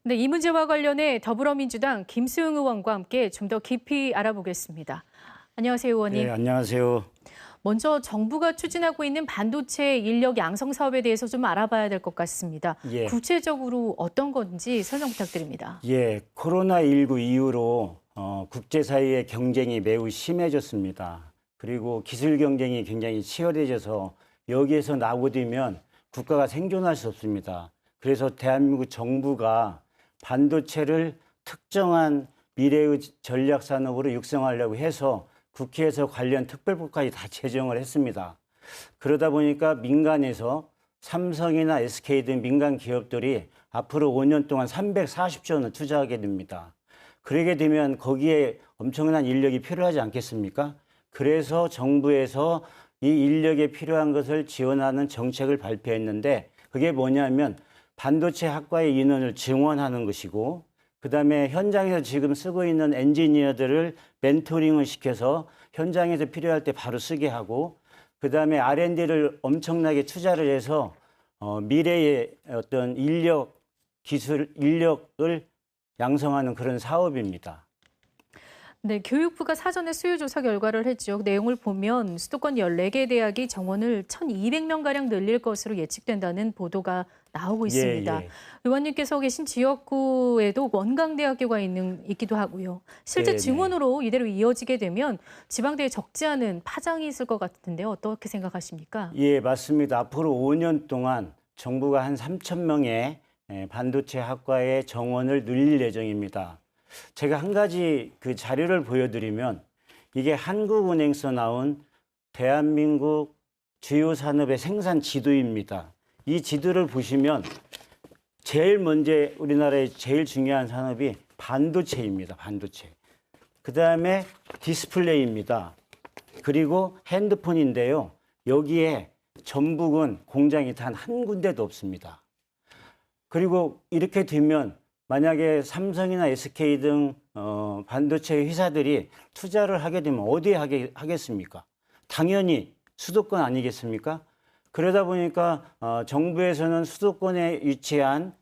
네, 이 문제와 관련해 더불어민주당 김수영 의원과 함께 좀 더 깊이 알아보겠습니다. 안녕하세요, 의원님. 네, 안녕하세요. 먼저 정부가 추진하고 있는 반도체 인력 양성 사업에 대해서 좀 알아봐야 될 것 같습니다. 예. 구체적으로 어떤 건지 설명 부탁드립니다. 예, 코로나19 이후로 국제사회의 경쟁이 매우 심해졌습니다. 그리고 기술 경쟁이 굉장히 치열해져서 여기에서 나고되면 국가가 생존할 수 없습니다. 그래서 대한민국 정부가 반도체를 특정한 미래의 전략 산업으로 육성하려고 해서 국회에서 관련 특별법까지 다 제정을 했습니다. 그러다 보니까 민간에서 삼성이나 SK 등 민간 기업들이 앞으로 5년 동안 340조 원을 투자하게 됩니다. 그러게 되면 거기에 엄청난 인력이 필요하지 않겠습니까? 그래서 정부에서 이 인력에 필요한 것을 지원하는 정책을 발표했는데 그게 뭐냐면 반도체 학과의 인원을 증원하는 것이고 그다음에 현장에서 지금 쓰고 있는 엔지니어들을 멘토링을 시켜서 현장에서 필요할 때 바로 쓰게 하고 그다음에 R&D를 엄청나게 투자를 해서 미래의 어떤 인력을 양성하는 그런 사업입니다. 네, 교육부가 사전에 수요조사 결과를 했죠. 내용을 보면 수도권 14개 대학이 정원을 1,200명가량 늘릴 것으로 예측된다는 보도가 나오고 있습니다. 예. 의원님께서 계신 지역구에도 원광대학교가 있기도 하고요. 실제 네네. 증원으로 이대로 이어지게 되면 지방대에 적지 않은 파장이 있을 것 같은데 어떻게 생각하십니까? 예, 맞습니다. 앞으로 5년 동안 정부가 한 3천 명의 반도체 학과의 정원을 늘릴 예정입니다. 제가 한 가지 그 자료를 보여드리면 이게 한국은행에서 나온 대한민국 주요 산업의 생산 지도입니다. 이 지도를 보시면 제일 먼저 우리나라의 제일 중요한 산업이 반도체입니다. 반도체. 그 다음에 디스플레이입니다. 그리고 핸드폰인데요. 여기에 전북은 공장이 단 한 군데도 없습니다. 그리고 이렇게 되면 만약에 삼성이나 SK 등 반도체 회사들이 투자를 하게 되면 어디에 하겠습니까? 당연히 수도권 아니겠습니까? 그러다 보니까 정부에서는 수도권에 위치한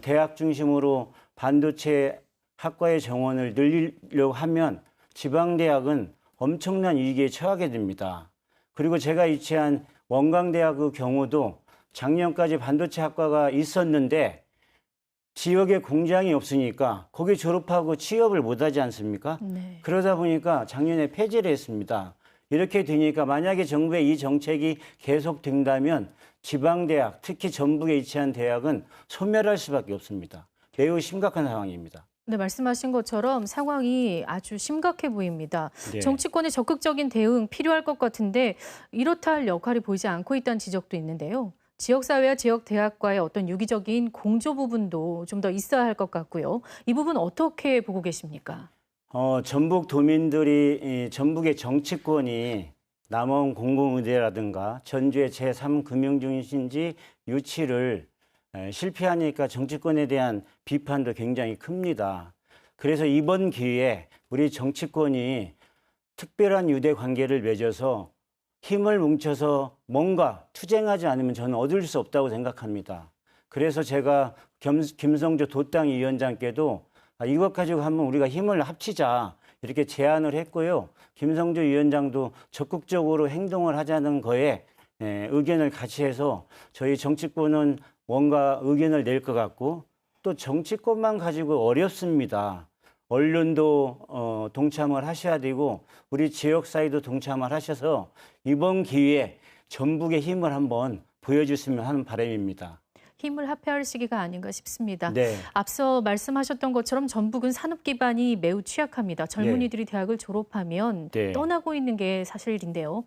대학 중심으로 반도체 학과의 정원을 늘리려고 하면 지방대학은 엄청난 위기에 처하게 됩니다. 그리고 제가 위치한 원광대학의 경우도 작년까지 반도체 학과가 있었는데 지역에 공장이 없으니까 거기 졸업하고 취업을 못하지 않습니까? 네. 그러다 보니까 작년에 폐지를 했습니다. 이렇게 되니까 만약에 정부의 이 정책이 계속된다면 지방대학, 특히 전북에 위치한 대학은 소멸할 수밖에 없습니다. 매우 심각한 상황입니다. 네, 말씀하신 것처럼 상황이 아주 심각해 보입니다. 네. 정치권의 적극적인 대응 필요할 것 같은데 이렇다 할 역할이 보이지 않고 있다는 지적도 있는데요. 지역사회와 지역대학과의 어떤 유기적인 공조 부분도 좀 더 있어야 할 것 같고요. 이 부분 어떻게 보고 계십니까? 전북 도민들이 전북의 정치권이 남원 공공의대라든가 전주의 제3금융중심지 유치를 실패하니까 정치권에 대한 비판도 굉장히 큽니다. 그래서 이번 기회에 우리 정치권이 특별한 유대 관계를 맺어서 힘을 뭉쳐서 뭔가 투쟁하지 않으면 저는 얻을 수 없다고 생각합니다. 그래서 제가 김성조 도당 위원장께도 이것 가지고 한번 우리가 힘을 합치자 이렇게 제안을 했고요. 김성조 위원장도 적극적으로 행동을 하자는 거에 의견을 같이 해서 저희 정치권은 뭔가 의견을 낼 것 같고 또 정치권만 가지고 어렵습니다. 언론도 동참을 하셔야 되고 우리 지역사회도 동참을 하셔서 이번 기회에 전북의 힘을 한번 보여주시면 하는 바람입니다. 힘을 합해할 시기가 아닌가 싶습니다. 네. 앞서 말씀하셨던 것처럼 전북은 산업 기반이 매우 취약합니다. 젊은이들이 대학을 졸업하면 네. 떠나고 있는 게 사실인데요.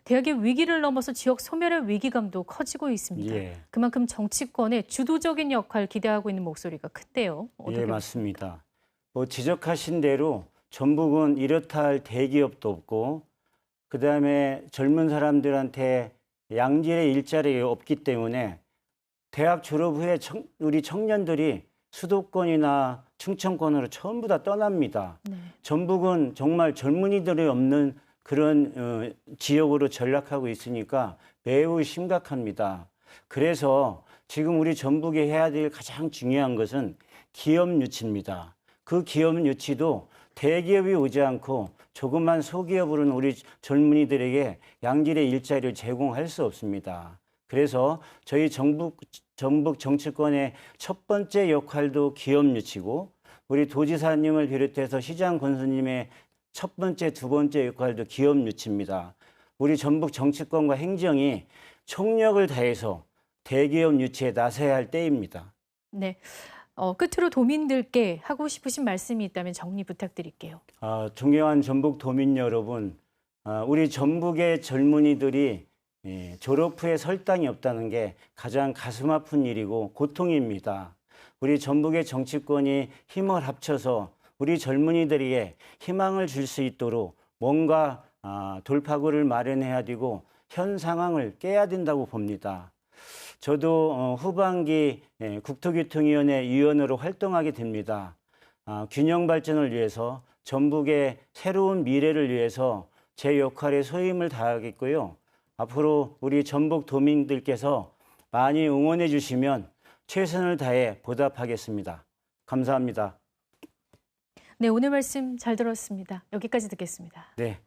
대학의 위기를 넘어서 지역 소멸의 위기감도 커지고 있습니다. 예. 그만큼 정치권의 주도적인 역할 기대하고 있는 목소리가 큰데요. 예, 맞습니다. 지적하신 대로 전북은 이렇다 할 대기업도 없고 그다음에 젊은 사람들한테 양질의 일자리가 없기 때문에 대학 졸업 후에 우리 청년들이 수도권이나 충청권으로 전부 다 떠납니다. 네. 전북은 정말 젊은이들이 없는 그런 지역으로 전락하고 있으니까 매우 심각합니다. 그래서 지금 우리 전북이 해야 될 가장 중요한 것은 기업 유치입니다. 그 기업 유치도 대기업이 오지 않고 조그만 소기업으로는 우리 젊은이들에게 양질의 일자리를 제공할 수 없습니다. 그래서 저희 전북 정치권의 첫 번째 역할도 기업 유치고 우리 도지사님을 비롯해서 시장 권수님의 첫 번째, 두 번째 역할도 기업 유치입니다. 우리 전북 정치권과 행정이 총력을 다해서 대기업 유치에 나서야 할 때입니다. 네. 끝으로 도민들께 하고 싶으신 말씀이 있다면 정리 부탁드릴게요. 존경한 전북 도민 여러분, 우리 전북의 젊은이들이 졸업 후에 설 땅이 없다는 게 가장 가슴 아픈 일이고 고통입니다. 우리 전북의 정치권이 힘을 합쳐서 우리 젊은이들에게 희망을 줄 수 있도록 뭔가 돌파구를 마련해야 되고 현 상황을 깨야 된다고 봅니다. 저도 후반기 국토교통위원회 위원으로 활동하게 됩니다. 균형 발전을 위해서 전북의 새로운 미래를 위해서 제 역할에 소임을 다하겠고요. 앞으로 우리 전북 도민들께서 많이 응원해 주시면 최선을 다해 보답하겠습니다. 감사합니다. 네, 오늘 말씀 잘 들었습니다. 여기까지 듣겠습니다. 네.